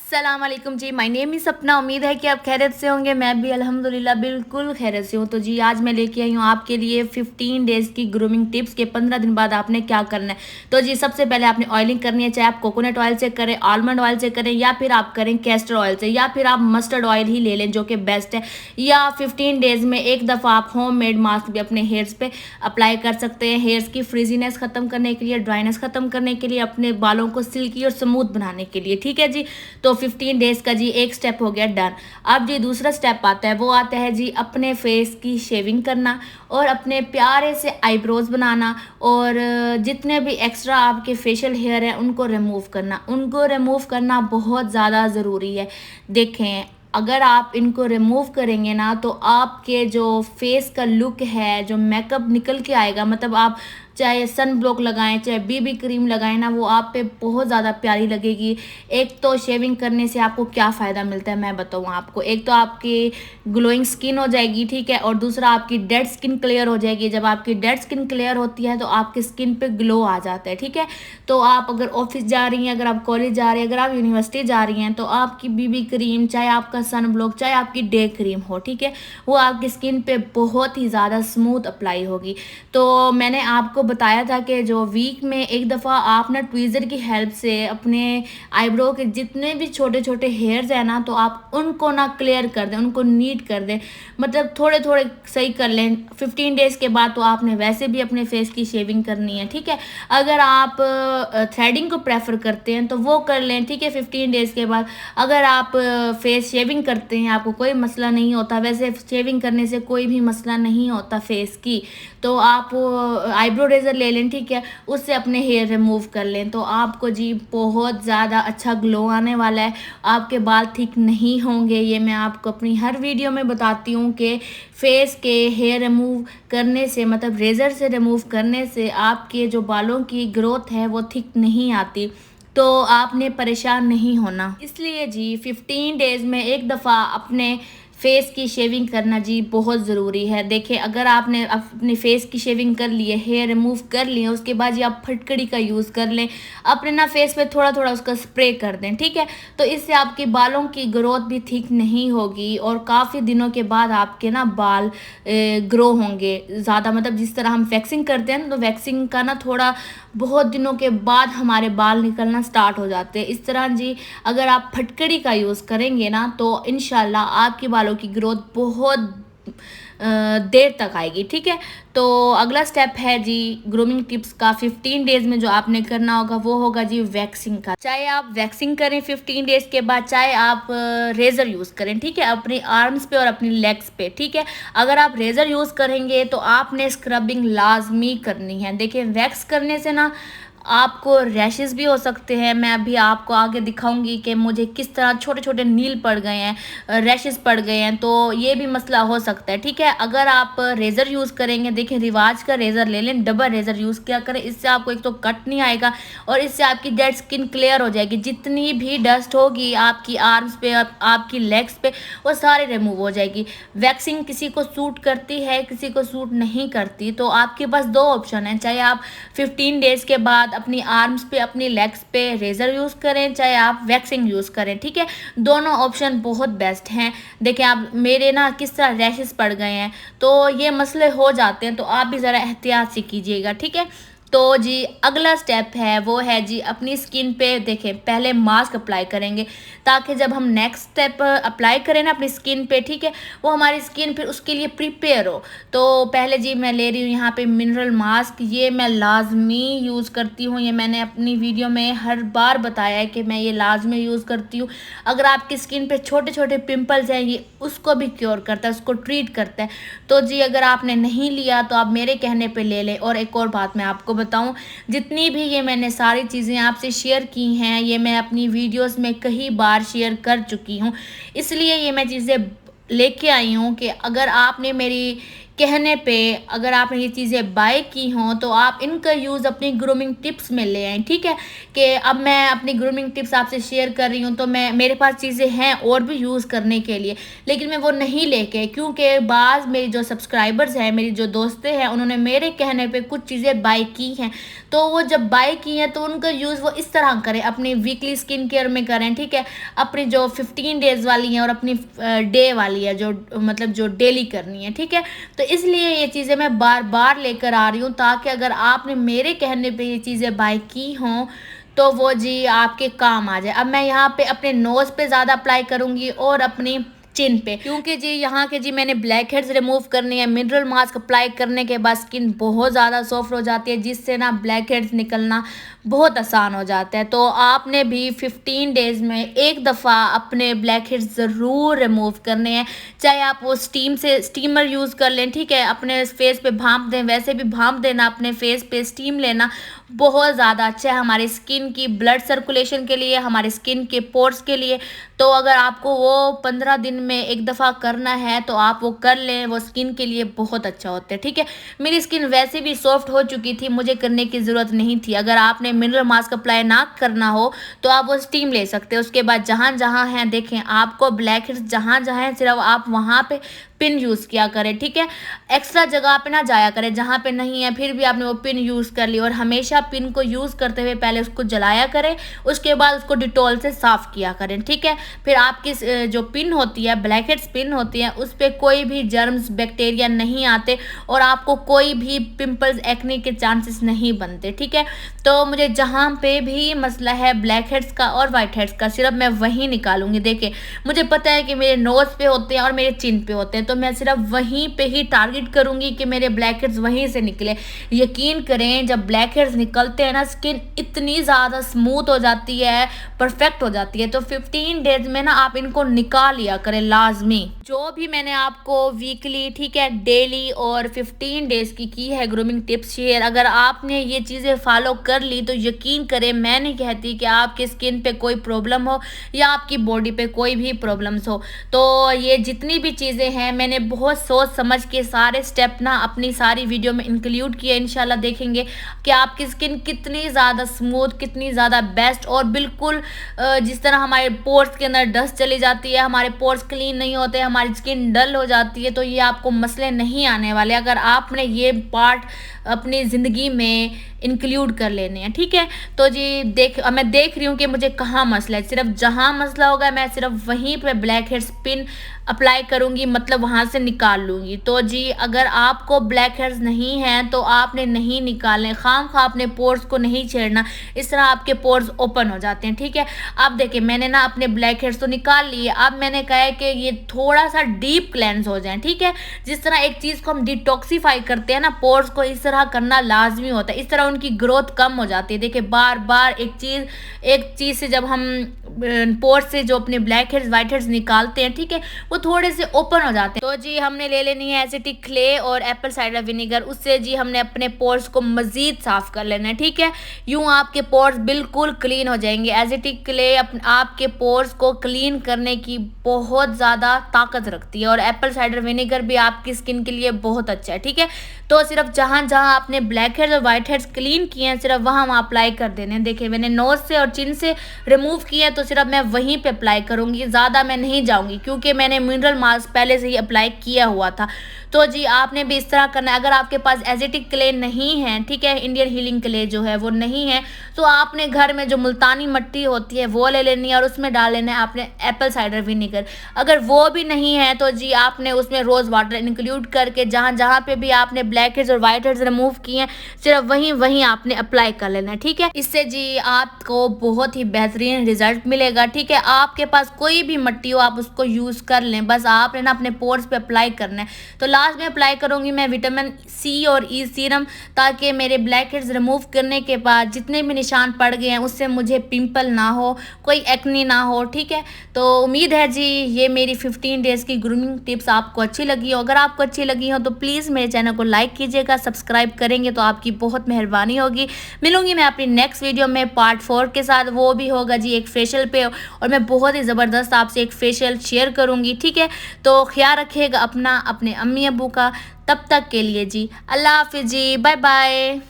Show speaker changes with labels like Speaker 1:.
Speaker 1: अस्सलाम वालेकुम जी, my name is सपना। उम्मीद है कि आप खैरियत से होंगे। मैं भी अल्हम्दुलिल्लाह बिल्कुल खैरियत से हूँ। तो जी आज मैं लेके आई हूँ आपके लिए 15 डेज़ की ग्रूमिंग टिप्स के 15 दिन बाद आपने क्या करना है। तो जी सबसे पहले आपने ऑयलिंग करनी है, चाहे आप कोकोनट ऑयल से करें, आलमंड ऑयल से करें या फिर आप करें कैस्टर ऑयल से, या फिर आप मस्टर्ड ऑयल ही ले लें जो कि बेस्ट है। या 15 डेज़ में एक दफ़ा आप होममेड मास्क भी अपने हेयर्स पे अप्लाई कर सकते हैं, हेयर्स की फ्रिजीनेस ख़त्म करने के लिए, ड्राइनेस ख़त्म करने के लिए, अपने बालों को सिल्की और स्मूथ बनाने के लिए। ठीक है जी। तो 15 डेज़ का जी एक स्टेप हो गया डन। अब जी दूसरा स्टेप आता है, वो आता है जी अपने फेस की शेविंग करना और अपने प्यारे से आईब्रोज बनाना, और जितने भी एक्स्ट्रा आपके फेशियल हेयर हैं उनको रिमूव करना बहुत ज़्यादा ज़रूरी है। देखें, अगर आप इनको रिमूव करेंगे ना तो आपके जो फेस का लुक है, जो मेकअप निकल के आएगा, मतलब आप चाहे सन ब्लॉक लगाएं, चाहे बीबी क्रीम लगाएं ना, वो आप पे बहुत ज़्यादा प्यारी लगेगी। एक तो शेविंग करने से आपको क्या फ़ायदा मिलता है मैं बताऊँ आपको। एक तो आपकी ग्लोइंग स्किन हो जाएगी, ठीक है, और दूसरा आपकी डेड स्किन क्लियर हो जाएगी। जब आपकी डेड स्किन क्लियर होती है तो आपकी स्किन पे ग्लो आ जाता है, ठीक है। तो आप अगर ऑफिस जा रही हैं, अगर आप कॉलेज जा रही हैं, अगर आप यूनिवर्सिटी जा रही हैं, तो आपकी बीबी क्रीम, चाहे आपका सन ब्लॉक, चाहे आपकी डे क्रीम हो, ठीक है, वो आपकी स्किन पे बहुत ही ज़्यादा स्मूथ अप्लाई होगी। तो मैंने आपको बताया था कि जो वीक में एक दफ़ा आप ना ट्वीज़र की हेल्प से अपने आईब्रो के जितने भी छोटे छोटे हेयर्स हैं ना, तो आप उनको ना क्लियर कर दें, उनको नीट कर दें, मतलब थोड़े थोड़े सही कर लें। 15 डेज़ के बाद तो आपने वैसे भी अपने फेस की शेविंग करनी है, ठीक है। अगर आप थ्रेडिंग को प्रेफर करते हैं तो वो कर लें, ठीक है, 15 डेज़ के बाद। अगर आप फेस शेविंग करते हैं, आपको कोई मसला नहीं होता, वैसे शेविंग करने से कोई भी मसला नहीं होता फेस की, तो आप आईब्रो रेज़र ले लें, ठीक है, उससे अपने हेयर रिमूव कर लें। तो आपको जी बहुत ज़्यादा अच्छा ग्लो आने वाला है, आपके बाल ठीक नहीं होंगे। ये मैं आपको अपनी हर वीडियो में बताती हूँ कि फेस के हेयर रिमूव करने से, मतलब रेज़र से रिमूव करने से आपके जो बालों की ग्रोथ है वो ठीक नहीं आती। तो आपने परेशान नहीं होना, इसलिए जी 15 डेज़ में एक दफ़ा अपने फेस की शेविंग करना जी बहुत ज़रूरी है। देखिए, अगर आपने अपने फेस की शेविंग कर ली है, हेयर रिमूव कर लिए, उसके बाद जी आप फटकड़ी का यूज़ कर लें, अपने ना फेस पे थोड़ा थोड़ा उसका स्प्रे कर दें, ठीक है। तो इससे आपके बालों की ग्रोथ भी ठीक नहीं होगी और काफ़ी दिनों के बाद आपके ना बाल ग्रो होंगे ज़्यादा। मतलब जिस तरह हम वैक्सिंग करते हैं ना, तो वैक्सिंग का ना थोड़ा बहुत दिनों के बाद हमारे बाल निकलना स्टार्ट हो जाते हैं। इस तरह जी अगर आप फटकड़ी का यूज़ करेंगे ना तो इंशाल्लाह आपके बालों की ग्रोथ बहुत देर तक आएगी, ठीक है। तो अगला स्टेप है जी ग्रूमिंग टिप्स का 15 डेज़ में जो आपने करना होगा वो होगा जी वैक्सिंग का। चाहे आप वैक्सिंग करें 15 डेज़ के बाद, चाहे आप रेज़र यूज़ करें, ठीक है, अपनी आर्म्स पे और अपनी लेग्स पे, ठीक है। अगर आप रेज़र यूज़ करेंगे तो आपने स्क्रबिंग लाजमी करनी है। देखिए, वैक्स करने से ना आपको रैशेस भी हो सकते हैं। मैं अभी आपको आगे दिखाऊंगी कि मुझे किस तरह छोटे छोटे नील पड़ गए हैं, रैशेस पड़ गए हैं, तो ये भी मसला हो सकता है, ठीक है। अगर आप रेज़र यूज़ करेंगे, देखिए रिवाज का रेज़र ले लें, डबल रेज़र यूज़ किया करें, इससे आपको एक तो कट नहीं आएगा और इससे आपकी डेड स्किन क्लियर हो जाएगी। जितनी भी डस्ट होगी आपकी आर्म्स पे, आपकी लेग्स पे, वो सारी रिमूव हो जाएगी। वैक्सिंग किसी को सूट करती है, किसी को सूट नहीं करती, तो आपके पास दो ऑप्शन है। चाहे आप 15 डेज़ के बाद अपनी आर्म्स पे, अपनी लेग्स पे रेज़र यूज़ करें, चाहे आप वैक्सिंग यूज़ करें, ठीक है। दोनों ऑप्शन बहुत बेस्ट हैं। देखिए, आप मेरे ना किस तरह रैशेस पड़ गए हैं, तो ये मसले हो जाते हैं, तो आप भी ज़रा एहतियात से कीजिएगा, ठीक है। तो जी अगला स्टेप है वो है जी अपनी स्किन पे, देखें, पहले मास्क अप्लाई करेंगे ताकि जब हम नेक्स्ट स्टेप अप्लाई करें ना अपनी स्किन पे, ठीक है, वो हमारी स्किन फिर उसके लिए प्रिपेयर हो। तो पहले जी मैं ले रही हूँ यहाँ पे मिनरल मास्क, ये मैं लाजमी यूज़ करती हूँ। ये मैंने अपनी वीडियो में हर बार बताया है कि मैं ये लाजमी यूज़ करती हूँ। अगर आपकी स्किन पे छोटे छोटे पिंपल्स हैं, ये उसको भी क्योर करता है, उसको ट्रीट करता है। तो जी अगर आपने नहीं लिया तो आप मेरे कहने पे ले लें। और एक और बात मैं आपको बताऊं, जितनी भी ये मैंने सारी चीज़ें आपसे शेयर की हैं, ये मैं अपनी वीडियोस में कई बार शेयर कर चुकी हूँ, इसलिए ये मैं चीज़ें लेके आई हूँ कि अगर आपने मेरी कहने पे अगर आपने ये चीज़ें बाय की हों तो आप इनका यूज़ अपनी ग्रूमिंग टिप्स में ले आएँ, ठीक है? कि अब मैं अपनी ग्रूमिंग टिप्स आपसे शेयर कर रही हूँ तो मेरे पास चीज़ें हैं और भी यूज़ करने के लिए, लेकिन मैं वो नहीं लेके, क्योंकि बाज़ मेरी जो सब्सक्राइबर्स हैं, मेरी जो दोस्तें हैं, उन्होंने मेरे कहने पे कुछ चीज़ें बाय की हैं। तो वो जब बाय की हैं तो उनका यूज़ वो इस तरह करें, अपनी वीकली स्किन केयर में करें, ठीक है? अपनी जो 15 डेज़ वाली हैं और अपनी डे वाली है जो मतलब जो डेली करनी है, ठीक है? तो इसलिए ये चीज़ें मैं बार-बार लेकर आ रही हूँ, ताकि अगर आपने मेरे कहने पे ये चीज़ें बाय की हों, तो वो जी आपके काम आ जाए। अब मैं यहाँ पे अपने नोज़ पे ज़्यादा अप्लाई करूँगी और अपनी चिन पे, क्योंकि जी यहाँ के जी मैंने ब्लैक हेड्स रिमूव करनी है। मिनरल मास्क अप्लाई करने के बाद स्किन बहुत ज़्यादा सॉफ्ट हो जाती है, जिससे ना ब्लैक हेड्स निकलना बहुत आसान हो जाता है। तो आपने भी 15 डेज़ में एक दफ़ा अपने ब्लैक हेड्स ज़रूर रिमूव करने हैं, चाहे आप वो स्टीमर यूज़ कर लें, ठीक है? अपने फेस पे भाप दें, वैसे भी भाप देना, अपने फेस पे स्टीम लेना बहुत ज़्यादा अच्छा है हमारी स्किन की ब्लड सर्कुलेशन के लिए, हमारे स्किन के पोर्स के लिए। तो अगर आपको वो 15 दिन में एक दफ़ा करना है तो आप वो कर लें, वो स्किन के लिए बहुत अच्छा होता है, ठीक है? मेरी स्किन वैसे भी सॉफ्ट हो चुकी थी, मुझे करने की ज़रूरत नहीं थी। अगर आपने मिनरल मास्क अप्लाई ना करना हो तो आप वो स्टीम ले सकते हो। उसके बाद जहाँ-जहाँ हैं, देखें आपको ब्लैक हेड्स जहाँ-जहाँ हैं, सिर्फ आप वहाँ पे पिन यूज़ किया करें, ठीक है? एक्स्ट्रा जगह पे ना जाया करें जहाँ पे नहीं है, फिर भी आपने वो पिन यूज़ कर ली। और हमेशा पिन को यूज़ करते हुए पहले उसको जलाया करें, उसके बाद उसको डिटॉल से साफ़ किया करें, ठीक है? फिर आपकी जो पिन होती है, ब्लैक हेड्स पिन होती है, उस पे कोई भी जर्म्स, बैक्टीरिया नहीं आते और आपको कोई भी पिंपल्स, एक्ने के चांसेस नहीं बनते, ठीक है? तो मुझे जहाँ पे भी मसला है ब्लैक हेड्स का और वाइट हेड्स का, सिर्फ मैं वहीं निकालूँगी। देखिए, मुझे पता है कि मेरे नोज़ पे होते हैं और मेरे चिन पे होते हैं, तो मैं सिर्फ वहीं पे ही टारगेट करूँगी कि मेरे ब्लैक हेड्स वहीं से निकले। यकीन करें, जब ब्लैक हेड्स निकलते हैं ना, स्किन इतनी ज़्यादा स्मूथ हो जाती है, परफेक्ट हो जाती है। तो 15 डेज़ में ना आप इनको निकाल लिया करें लाज़मी। जो भी मैंने आपको वीकली, ठीक है, डेली और 15 डेज़ की है ग्रूमिंग टिप्स शेयर, अगर आपने ये चीज़ें फॉलो कर ली तो यकीन करें, मैं नहीं कहती कि आपकी स्किन पे कोई प्रॉब्लम हो या आपकी बॉडी पे कोई भी प्रॉब्लम्स हो। तो ये जितनी भी चीज़ें हैं, मैंने बहुत सोच समझ के सारे स्टेप ना अपनी सारी वीडियो में इंक्लूड किए। इंशाल्लाह देखेंगे कि आपकी स्किन कितनी ज़्यादा स्मूथ, कितनी ज़्यादा बेस्ट और बिल्कुल जिस तरह हमारे पोर्स के अंदर डस्ट चली जाती है, हमारे पोर्स क्लीन नहीं होते, हमारी स्किन डल हो जाती है, तो ये आपको मसले नहीं आने वाले अगर आपने ये पार्ट अपनी ज़िंदगी में इंक्लूड कर लेने हैं, ठीक है? तो जी मैं देख रही हूँ कि मुझे कहाँ मसला है। सिर्फ जहाँ मसला होगा मैं सिर्फ वहीं पे ब्लैक हेड्स पिन अप्लाई करूँगी, मतलब वहाँ से निकाल लूँगी। तो जी अगर आपको ब्लैक हेड्स नहीं हैं तो आपने नहीं निकालने, खामखा अपने पोर्स को नहीं छेड़ना, इस तरह आपके पोर्स ओपन हो जाते हैं, ठीक है? अब देखिए, मैंने ना अपने ब्लैक हेड्स तो निकाल लिए, अब मैंने कहा है कि ये थोड़ा सा डीप क्लेंस हो जाए, ठीक है? जिस तरह एक चीज़ को हम डिटॉक्सीफाई करते हैं ना, पोर्स को इस तरह करना लाजमी होता है, इस तरह उनकी ग्रोथ कम हो जाती है। देखिए, बार बार एक चीज़ से जब हम पोर्स से जो अपने ब्लैक हेड्स, वाइट हेड्स निकालते हैं, ठीक है, वो थोड़े से ओपन हो जाते हैं। तो जी हमने ले लेनी है एसिटिक क्ले और एप्पल साइडर विनेगर, उससे जी हमने अपने पोर्स को मज़ीद साफ़ कर लेना है, ठीक है? यूँ आपके पोर्स बिल्कुल क्लीन हो जाएंगे। एसिटिक क्ले आपके पोर्स को क्लीन करने की बहुत ज़्यादा ताकत रखती है और एप्पल साइडर विनेगर भी आपकी स्किन के लिए बहुत अच्छा है, ठीक है? तो सिर्फ जहाँ जहाँ आपने ब्लैक हेड्स और वाइट हेड्स क्लीन किए हैं, सिर्फ वहाँ अप्लाई कर देने हैं। देखिए, मैंने नोज़ से और चिन से रिमूव किए हैं, तो सिर्फ मैं वहीं पे अप्लाई करूँगी, ज़्यादा मैं नहीं जाऊँगी, क्योंकि मैंने मिनरल मास्क पहले से ही अप्लाई किया हुआ था। तो जी आपने भी इस तरह करना है। अगर आपके पास एसिटिक क्ले नहीं है, ठीक है, इंडियन हीलिंग क्ले जो है वो नहीं है, तो आपने घर में जो मुल्तानी मिट्टी होती है वो ले लेनी है और उसमें डाल लेना है आपने एप्पल साइडर विनेगर। अगर वो भी नहीं है तो जी आपने उसमें रोज़ वाटर इंक्लूड करके जहाँ जहाँ पे भी आपने ब्लैक हेड्स और वाइट हेड्स रिमूव किए हैं, सिर्फ वहीं आपने अप्लाई कर लेना है, ठीक है? इससे जी आपको बहुत ही बेहतरीन रिजल्ट मिलेगा, ठीक है? आपके पास कोई भी मिट्टी हो, आप उसको यूज़ कर लें, बस आपने ना अपने पोर्स पे अप्लाई करना है। तो लास्ट में अप्लाई करूँगी मैं विटामिन सी और ई सीरम, ताकि मेरे ब्लैक हेड्स रिमूव करने के बाद जितने भी निशान पड़ गए हैं उससे मुझे पिंपल ना हो, कोई एक्ने ना हो, ठीक है? तो उम्मीद है जी ये मेरी 15 डेज़ की ग्रूमिंग टिप्स आपको अच्छी लगी हो। अगर आपको अच्छी लगी हो तो प्लीज़ मेरे चैनल को लाइक कीजिएगा, सब्सक्राइब करेंगे तो आपकी बहुत मेहरबानी होगी। मिलूंगी मैं अपनी नेक्स्ट वीडियो में पार्ट 4 के साथ, वो भी होगा जी एक फेशियल पे, और मैं बहुत ही ज़बरदस्त आपसे एक फेशियल शेयर करूँगी, ठीक है? तो ख्याल रखिएगा अपना, अपने अम्मी अब्बू का। तब तक के लिए जी अल्लाह हाफिज़ जी, बाय बाय।